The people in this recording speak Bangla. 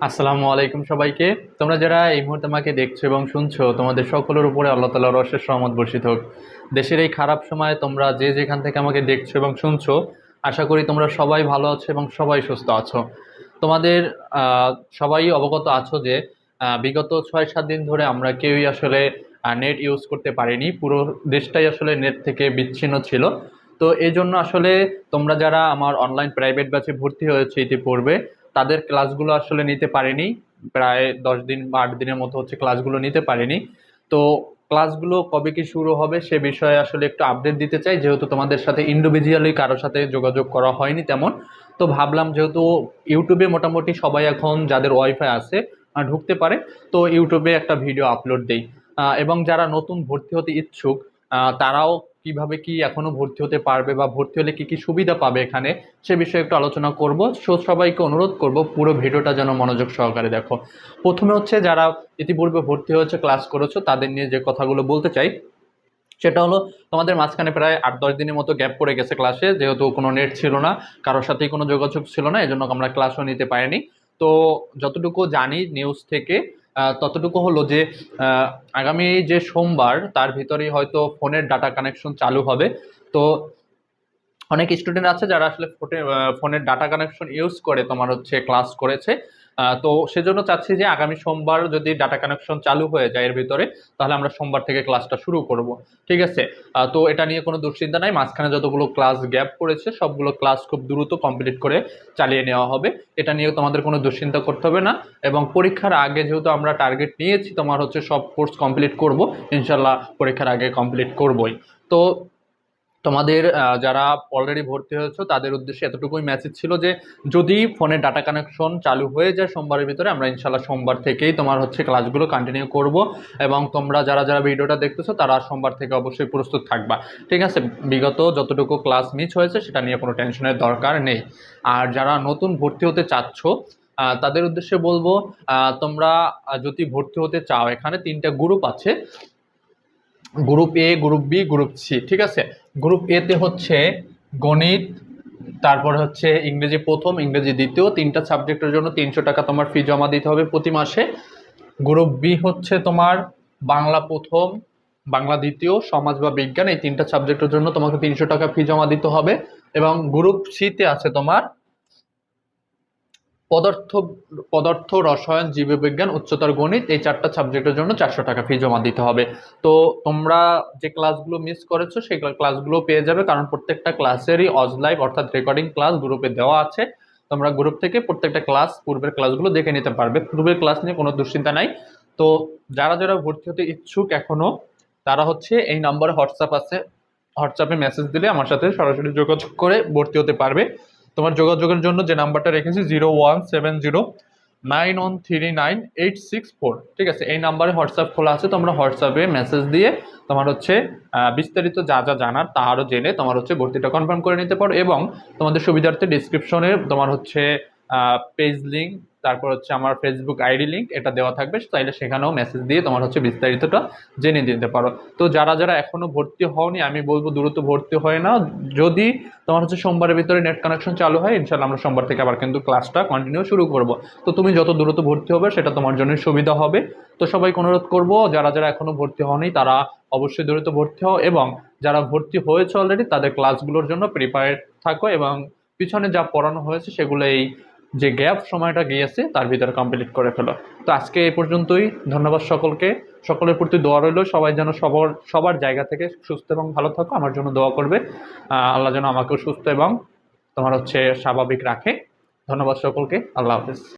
আসসালামু আলাইকুম সবাইকে। তোমরা যারা এই মুহূর্তে আমাকে দেখছো এবং শুনছো, তোমাদের সকলের উপরে আল্লাহ তাআলার অশেষ রহমত বর্ষিত হোক। দেশের এই খারাপ সময়ে তোমরা যে যেখান থেকে আমাকে দেখছো এবং শুনছো, আশা করি তোমরা সবাই ভালো আছো এবং সবাই সুস্থ আছো। তোমাদের সবাই অবগত আছো যে বিগত 6-7 দিন ধরে আমরা কেউই আসলে নেট ইউজ করতে পারিনি। পুরো দেশটাই আসলে নেট থেকে বিচ্ছিন্ন ছিল। তো এই জন্য আসলে তোমরা যারা আমার অনলাইন প্রাইভেট ব্যাচে ভর্তি হয়েছে ইতিপূর্বে, তাদের ক্লাসগুলো আসলে নিতে পারিনি। প্রায় 10 দিন বা 8 দিনের মতো হচ্ছে ক্লাসগুলো নিতে পারিনি। তো ক্লাসগুলো কবে কি শুরু হবে সে বিষয়ে আসলে একটু আপডেট দিতে চাই, যেহেতু তোমাদের সাথে ইন্ডিভিজুয়ালি কারোর সাথে যোগাযোগ করা হয়নি তেমন। তো ভাবলাম যেহেতু ইউটিউবে মোটামুটি সবাই এখন যাদের ওয়াইফাই আছে ঢুকতে পারে, তো ইউটিউবে একটা ভিডিও আপলোড দেই। এবং যারা নতুন ভর্তি হতে ইচ্ছুক, তারাও কিভাবে কি এখনো ভর্তি হতে পারবে বা ভর্তি হলে কি কি সুবিধা পাবে এখানে, সে বিষয়ে একটু আলোচনা করব। সবাইকে অনুরোধ করব পুরো ভিডিওটা যেন মনোযোগ সহকারে দেখো। প্রথমে হচ্ছে যারা ইতিপূর্বে ভর্তি হয়েছে, ক্লাস করেছো, তাদের নিয়ে যে কথাগুলো বলতে চাই সেটা হলো, তোমাদের মাঝখানে প্রায় 8-10 দিনের মতো গ্যাপ পড়ে গেছে ক্লাসে, যেহেতু কোনো নেট ছিল না, কারোর সাথেই কোনো যোগাযোগ ছিল না, এজন্য আমরা ক্লাসও নিতে পারিনি। তো যতটুকু জানি নিউজ থেকে, ততটুকু হলো যে আগামী যে সোমবার তার ভিতরেই হয়তো ফোনের ডাটা কানেকশন চালু হবে। তো অনেক স্টুডেন্ট আছে যারা আসলে ফোনের ডাটা কানেকশন ইউজ করে তোমার হচ্ছে ক্লাস করেছে। তো সেজন্য চাচ্ছি যে আগামী সোমবার যদি ডাটা কানেকশন চালু হয়ে যায় এর ভিতরে, তাহলে আমরা সোমবার থেকে ক্লাসটা শুরু করব। ঠিক আছে? তো এটা নিয়ে কোনো দুশ্চিন্তা নাই। মাঝখানে যতগুলো ক্লাস গ্যাপ পড়েছে সবগুলো ক্লাস খুব দ্রুত কমপ্লিট করে চালিয়ে নেওয়া হবে। এটা নিয়ে তোমাদের কোনো দুশ্চিন্তা করতে হবে না। এবং পরীক্ষার আগে যেহেতু আমরা টার্গেট নিয়েছি তোমার হচ্ছে সব কোর্স কমপ্লিট করব, ইনশাল্লাহ পরীক্ষার আগে কমপ্লিট করবই। তো তোমাদের যারা অলরেডি ভর্তি হয়েছো তাদের উদ্দেশ্যে এতটুকুই মেসেজ ছিল যে যদি ফোনে ডাটা কানেকশন চালু হয়ে যায় সোমবারের ভিতরে, আমরা ইনশাল্লাহ সোমবার থেকেই তোমার হচ্ছে ক্লাসগুলো কন্টিনিউ করব। এবং তোমরা যারা যারা ভিডিওটা দেখতেছো তারা সোমবার থেকে অবশ্যই প্রস্তুত থাকবা। ঠিক আছে? বিগত যতটুকু ক্লাস মিস হয়েছে সেটা নিয়ে কোনো টেনশনের দরকার নেই। আর যারা নতুন ভর্তি হতে চাচ্ছ, তাদের উদ্দেশ্যে বলবো, তোমরা যদি ভর্তি হতে চাও, এখানে 3টা গ্রুপ আছে: group A, group B, group C. ঠিক আছে? গ্রুপ এ তে হচ্ছে গণিত, তারপর হচ্ছে ইংরেজি প্রথম, ইংরেজি দ্বিতীয়, 3টা সাবজেক্টের জন্য 300 টাকা তোমার ফি জমা দিতে হবে প্রতি মাসে। গ্রুপ বি হচ্ছে তোমার বাংলা প্রথম, বাংলা দ্বিতীয়, সমাজ বা বিজ্ঞান, এই 3টা সাবজেক্টের জন্য তোমাকে 300 টাকা ফি জমা দিতে হবে। এবং গ্রুপ সি তে আছে তোমার পদার্থ পদার্থ রসায়ন, জীববিজ্ঞান, উচ্চতর গণিত, এই 4টা সাবজেক্টের জন্য 400 টাকা ফি জমা দিতে হবে। তো তোমরা যে ক্লাসগুলো মিস করেছো সেই ক্লাসগুলো পেয়ে যাবে, কারণ প্রত্যেকটা ক্লাসেরই অজলাইভ অর্থাৎ রেকর্ডিং ক্লাস গ্রুপে দেওয়া আছে। তোমরা গ্রুপ থেকে প্রত্যেকটা ক্লাস, পূর্বের ক্লাসগুলো দেখে নিতে পারবে। পূর্বের ক্লাস নিয়ে কোনো দুশ্চিন্তা নাই। তো যারা যারা ভর্তি হতে ইচ্ছুক এখনো, তারা হচ্ছে এই নাম্বারে হোয়াটসঅ্যাপ আছে, হোয়াটসঅ্যাপে মেসেজ দিলে আমার সাথে সরাসরি যোগাযোগ করে ভর্তি হতে পারবে। তোমার যোগাযোগের জন্য যে নাম্বারটা রেখেছি 017093986 4, ঠিক আছে? এই নাম্বারে হোয়াটসঅ্যাপ খোলা আছে, তোমরা হোয়াটসঅ্যাপে মেসেজ দিয়ে তোমার হচ্ছে বিস্তারিত যা যা জানার তা আরও জেনে তোমার হচ্ছে ভর্তিটা কনফার্ম করে নিতে পারো। এবং তোমাদের সুবিধার্থে ডিসক্রিপশনে তোমার হচ্ছে পেজ লিঙ্ক, তারপর হচ্ছে আমার ফেসবুক আইডি লিঙ্ক এটা দেওয়া থাকবে, চাইলে সেখানেও মেসেজ দিয়ে তোমার হচ্ছে বিস্তারিতটা জেনে দিতে পারো। তো যারা যারা এখনো ভর্তি হওনি, আমি বলবো দ্রুত ভর্তি হয় না। যদি তোমার হচ্ছে সোমবারের ভিতরে নেট কানেকশন চালু হয়, ইনশাল্লাহ আমরা সোমবার থেকে আবার কিন্তু ক্লাসটা কন্টিনিউ শুরু করব। তো তুমি যত দ্রুত ভর্তি হবে সেটা তোমার জন্যই সুবিধা হবে। তো সবাইকে অনুরোধ করব, যারা যারা এখনো ভর্তি হওনি তারা অবশ্যই দ্রুত ভর্তি হও, এবং যারা ভর্তি হয়েছে অলরেডি তাদের ক্লাসগুলোর জন্য প্রিপেয়ার থাকো, এবং পিছনে যা পড়ানো হয়েছে সেগুলো এই যে গ্যাপ সময়টা গিয়েছে তার ভিতরে কমপ্লিট করে ফেলো। তো আজকে এই পর্যন্তই। ধন্যবাদ সকলকে। সকলের প্রতি দোয়া রইল, সবাই যেন সবার সবার জায়গা থেকে সুস্থ এবং ভালো থাকো, আমার জন্য দোয়া করবে। আল্লাহ যেন আমাকেও সুস্থ এবং তোমার হচ্ছে স্বাভাবিক রাখে। ধন্যবাদ সকলকে। আল্লাহ হাফেজ।